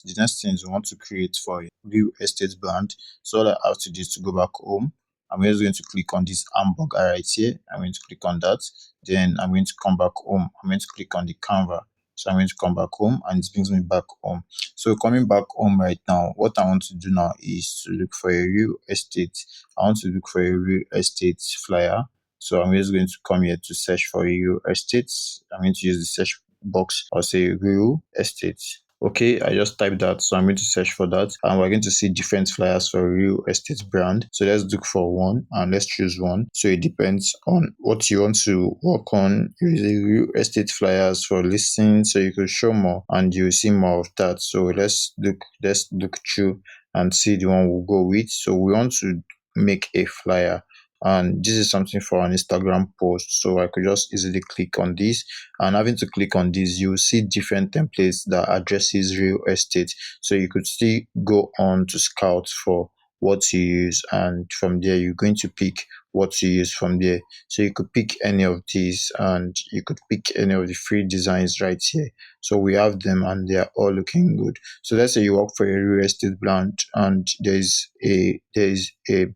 the next thing is we want to create for a real estate brand. So all I have to do is to go back home. I'm just going to click on this hamburger right here. I'm going to click on that. Then I'm going to come back home. I'm going to click on the Canva. So I'm going to come back home and it brings me back home. So coming back home right now, what I want to do now is to look for a real estate. I want to look for a real estate flyer. So I'm just going to come here to search for real estate. I'm going to use the search box. I'll say real estate. Okay, I just typed that, so I'm going to search for that, and we're going to see different flyers for real estate brand. So let's look for one and let's choose one. So it depends on what you want to work on. Using real estate flyers for listing, so you could show more and you see more of that. So let's look through and see the one we'll go with. So we want to make a flyer, and this is something for an Instagram post. So I could just easily click on this, and having to click on this, you will see different templates that addresses real estate. So you could still go on to scout for what to use, and from there you're going to pick what to use from there. So you could pick any of these and you could pick any of the free designs right here. So we have them and they are all looking good. So let's say you work for a real estate brand and there is a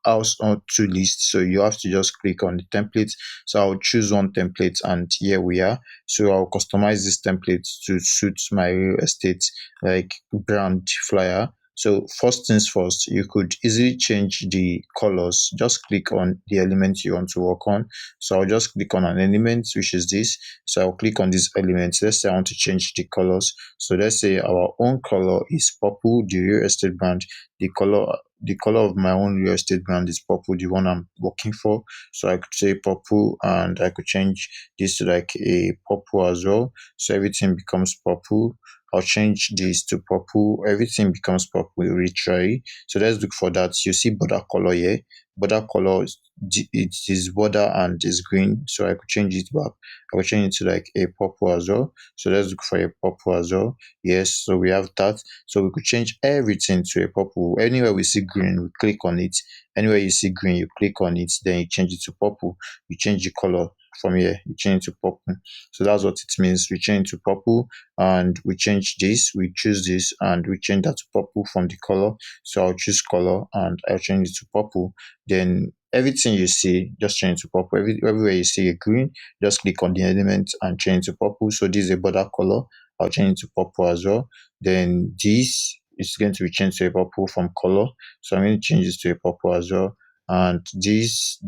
house or to list, so you have to just click on the template. So I'll choose one template and here we are. So I'll customize this template to suit my real estate like brand flyer. So first things first, you could easily change the colors. Just click on the element you want to work on. So I'll just click on an element, which is this. So I'll click on this element. Let's say I want to change the colors. So let's say our own color is purple, the real estate brand. The color of my own real estate brand is purple, the one I'm working for. So I could say purple and I could change this to like a purple as well. So everything becomes purple. I'll change this to purple. Everything becomes purple. Retry. So let's look for that. You see border color here. Border color it is border and is green. So I could change it back. I could change it to like a purple as well. So let's look for a purple as well. Yes, so we have that. So we could change everything to a purple. Anywhere we see green, we click on it. Anywhere you see green, you click on it, then you change it to purple. You change the color from here, you change it to purple. So that's what it means. We change to purple and we change this, we choose this and we change that to purple from the color. So I'll choose color and I'll change it to purple. Then everything you see, just change to purple. Everywhere you see a green, just click on the element and change to purple. So this is a border color. I'll change it to purple as well. Then this is going to be changed to a purple from color. So I'm going to change this to a purple as well. And this,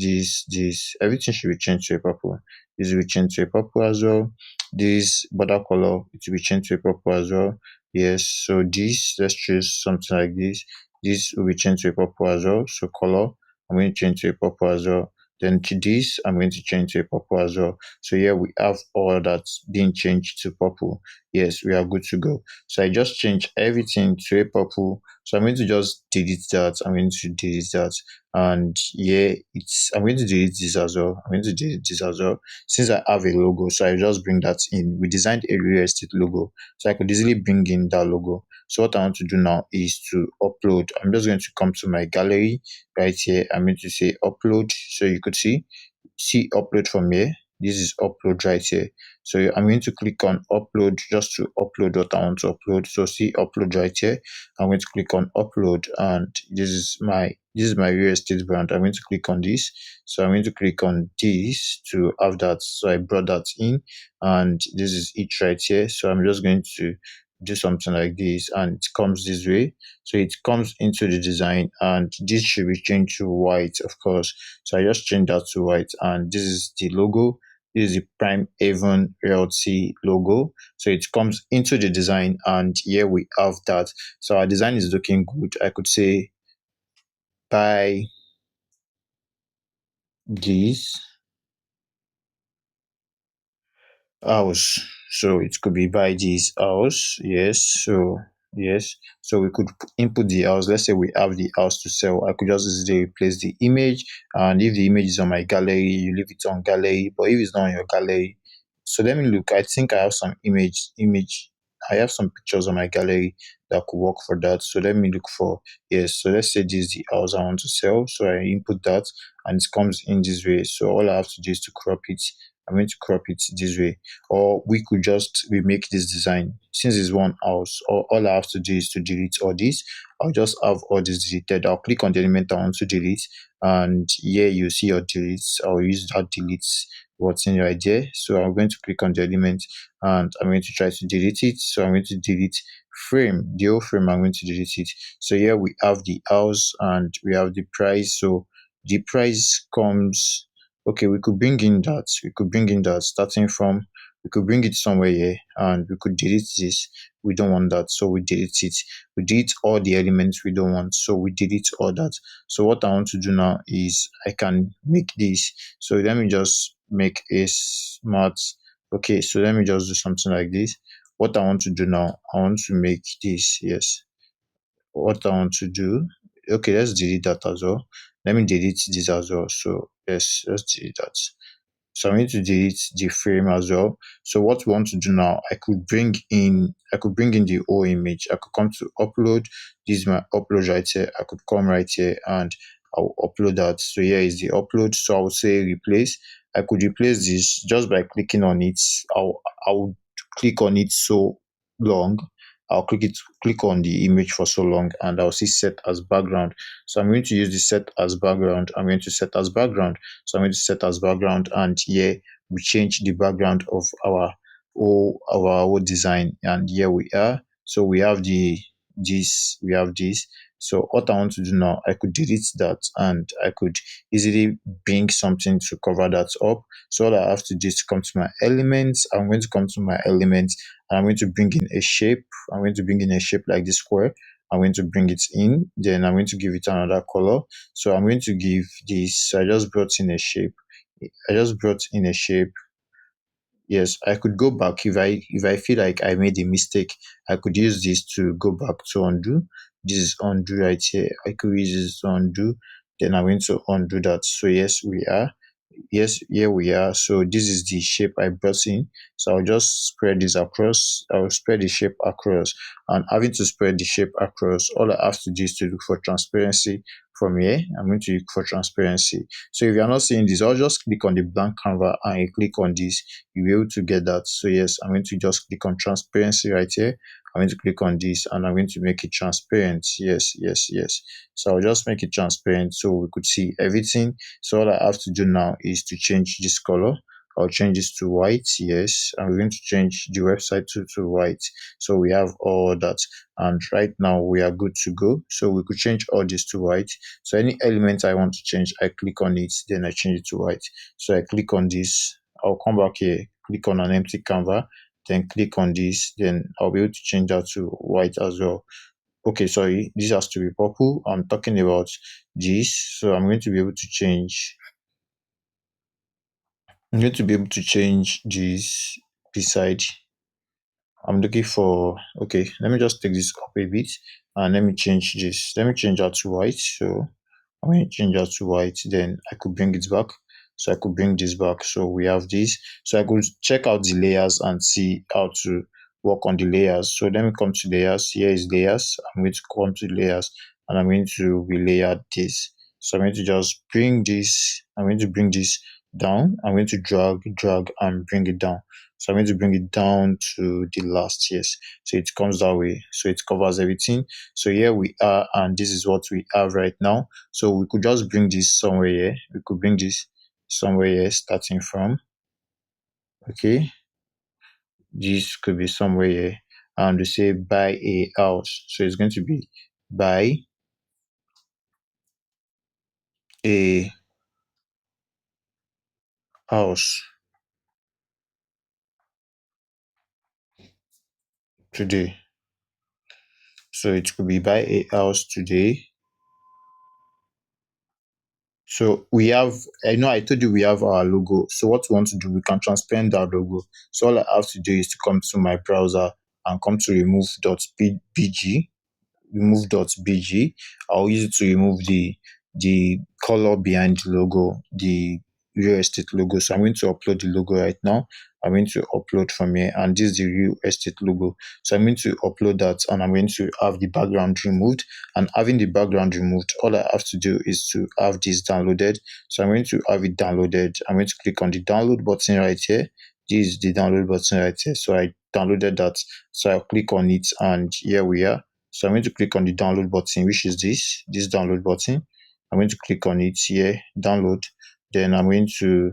everything should be changed to a purple. This will be changed to a purple as well. This border color, it will be changed to a purple as well. Yes, so this, let's choose something like this. This will be changed to a purple as well. So color, I'm going to change to a purple as well. Then to this, I'm going to change to a purple as well. So here we have all that being changed to purple. Yes, we are good to go. So I just changed everything to a purple. So I'm going to just delete that. I'm going to delete that. And yeah, I'm going to delete this as well. I'm going to delete this as well. Since I have a logo, so I just bring that in. We designed a real estate logo. So I could easily bring in that logo. So what I want to do now is to upload. I'm just going to come to my gallery right here. I'm going to say upload. So you could see upload from here. This is upload right here. So I'm going to click on upload just to upload what I want to upload. So see upload right here. I'm going to click on upload and this is my real estate brand. I'm going to click on this. So I'm going to click on this to have that. So I brought that in and this is it right here. So I'm just going to do something like this and it comes this way. So it comes into the design and this should be changed to white, of course. So I just changed that to white and this is the logo. This is the Prime Haven Realty logo. So it comes into the design and here we have that. So our design is looking good. I could say buy this house. So it could be buy this house. Yes. So yes. So we could input the house. Let's say we have the house to sell. I could just easily replace the image. And if the image is on my gallery, you leave it on gallery. But if it's not on your gallery, so let me look. I think I have some image. I have some pictures on my gallery that could work for that. So let me look for yes. So let's say this is the house I want to sell. So I input that and it comes in this way. So all I have to do is to crop it I'm going to crop it this way. Or we could just remake this design. Since it's one house, all I have to do is to delete all this. I'll just have all this deleted. I'll click on the element I want to delete, and here you see your deletes. I'll use that delete what's in right there. So I'm going to click on the element and I'm going to try to delete it. So I'm going to delete frame, the whole frame. I'm going to delete it. So here we have the house and we have the price. So the price comes, okay, we could bring in that. We could bring in that starting from, we could bring it somewhere here and we could delete this. We don't want that. So we delete it. We delete all the elements we don't want. So we delete all that. So what I want to do now is I can make this. So let me just make a smart, okay, so let me just do something like this. What I want to do now, I want to make this, yes. What I want to do, okay, let's delete that as well. Let me delete this as well. So yes, let's delete that. So I need to delete the frame as well. So what we want to do now, I could bring in the whole image. I could come to upload. This is my upload right here. I could come right here and I'll upload that. So here is the upload. So I would say replace. I could replace this just by clicking on it. I'll click on it so long. I'll click on the image for so long and I'll see set as background. So I'm going to use the set as background. I'm going to set as background. So I'm going to set as background, and here we change the background of our whole design, and here we are. So we have we have this. So what I want to do now, I could delete that and I could easily bring something to cover that up. So all I have to do is to come to my elements. I'm going to come to my elements and I'm going to bring in a shape. I'm going to bring in a shape like this square. I'm going to bring it in, then I'm going to give it another color. So I'm going to give this, I just brought in a shape. I just brought in a shape. Yes, I could go back if I feel like I made a mistake. I could use this to go back to undo. This is undo right here. I could use this to undo. Then I'm going to undo that. So yes, we are. Yes, here we are. So this is the shape I brought in. So I'll just spread this across. I'll spread the shape across. And having to spread the shape across, all I have to do is to look for transparency from here. I'm going to look for transparency. So if you're not seeing this, I'll just click on the blank Canva and you click on this. You'll be able to get that. So yes, I'm going to just click on transparency right here. I'm going to click on this and I'm going to make it transparent. Yes, yes, yes. So I'll just make it transparent so we could see everything. So all I have to do now is to change this color. I'll change this to white. Yes, I'm going to change the website to white. So we have all that. And right now we are good to go. So we could change all this to white. So any element I want to change, I click on it, then I change it to white. So I click on this. I'll come back here, click on an empty Canva, then click on this, then I'll be able to change that to white as well. Okay, sorry, this has to be purple. I'm talking about this. So I'm going to be able to change. I'm going to be able to change this beside. I'm looking for, okay, let me just take this up a bit and let me change this. Let me change that to white. So I'm going to change that to white. Then I could bring it back. So I could bring this back. So we have this. So I could check out the layers and see how to work on the layers. So let me come to layers. Here is layers. I'm going to come to layers and I'm going to relayer this. So I'm going to just bring this. I'm going to bring this down. I'm going to drag, and bring it down. So I'm going to bring it down to the last, yes. So it comes that way. So it covers everything. So here we are, and this is what we have right now. So we could just bring this somewhere here. We could bring this somewhere here, starting from, okay. This could be somewhere here. And we say buy a house. So it's going to be buy a house today. So it could be buy a house today. So we have, I know I told you we have our logo. So what we want to do, we can transparent that logo. So all I have to do is to come to my browser and come to remove.bg, remove.bg. I'll use it to remove the color behind the logo, the real estate logo. So I'm going to upload the logo right now. I'm going to upload from here, and this is the real estate logo. So I'm going to upload that, and I'm going to have the background removed. And having the background removed, all I have to do is to have this downloaded. So I'm going to have it downloaded. I'm going to click on the download button right here. This is the download button right here. So I downloaded that. So I'll click on it, and here we are. So I'm going to click on the download button, which is this download button. I'm going to click on it here, download. Then I'm going to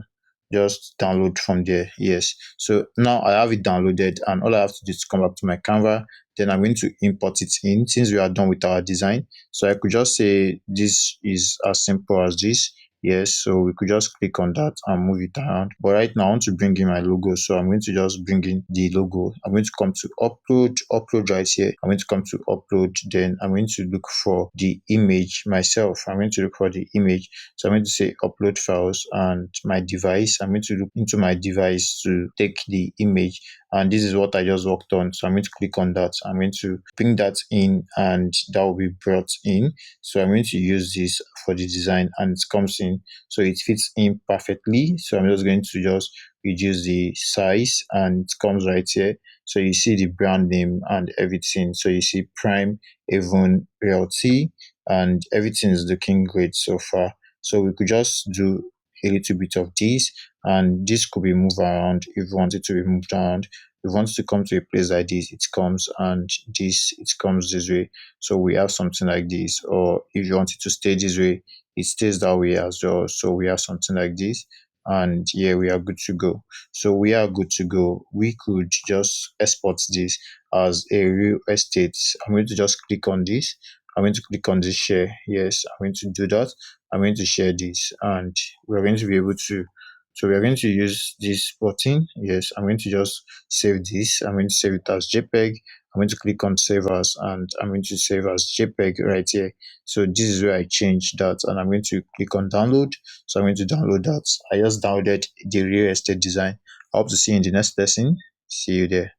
just download from there. Yes. So now I have it downloaded, and all I have to do is come back to my Canva. Then I'm going to import it in since we are done with our design. So I could just say this is as simple as this. Yes, so we could just click on that and move it around. But right now I want to bring in my logo. So I'm going to just bring in the logo. I'm going to come to upload right here. I'm going to come to upload. Then I'm going to look for the image myself. I'm going to look for the image. So I'm going to say upload files and my device. I'm going to look into my device to take the image. And this is what I just worked on. So I'm going to click on that. I'm going to bring that in, and that will be brought in. So I'm going to use this for the design, and it comes in. So it fits in perfectly. So I'm just going to just reduce the size, and it comes right here. So you see the brand name and everything. So you see Prime, Avon, Realty, and everything is looking great so far. So we could just do a little bit of this, and this could be moved around if you want it to be moved around. If you want to come to a place like this, it comes, and this it comes this way. So we have something like this. Or if you want it to stay this way, it stays that way as well. So we have something like this, and yeah, we are good to go. So we are good to go. We could just export this as a real estate. I'm going to just click on this. I'm going to click on this share. Yes, I'm going to do that. I'm going to share this, and we're going to be able to. So we're going to use this button. Yes, I'm going to just save this. I'm going to save it as JPEG. I'm going to click on save as, and I'm going to save as JPEG right here. So this is where I change that, and I'm going to click on download. So I'm going to download that. I just downloaded the real estate design. I hope to see you in the next lesson. See you there.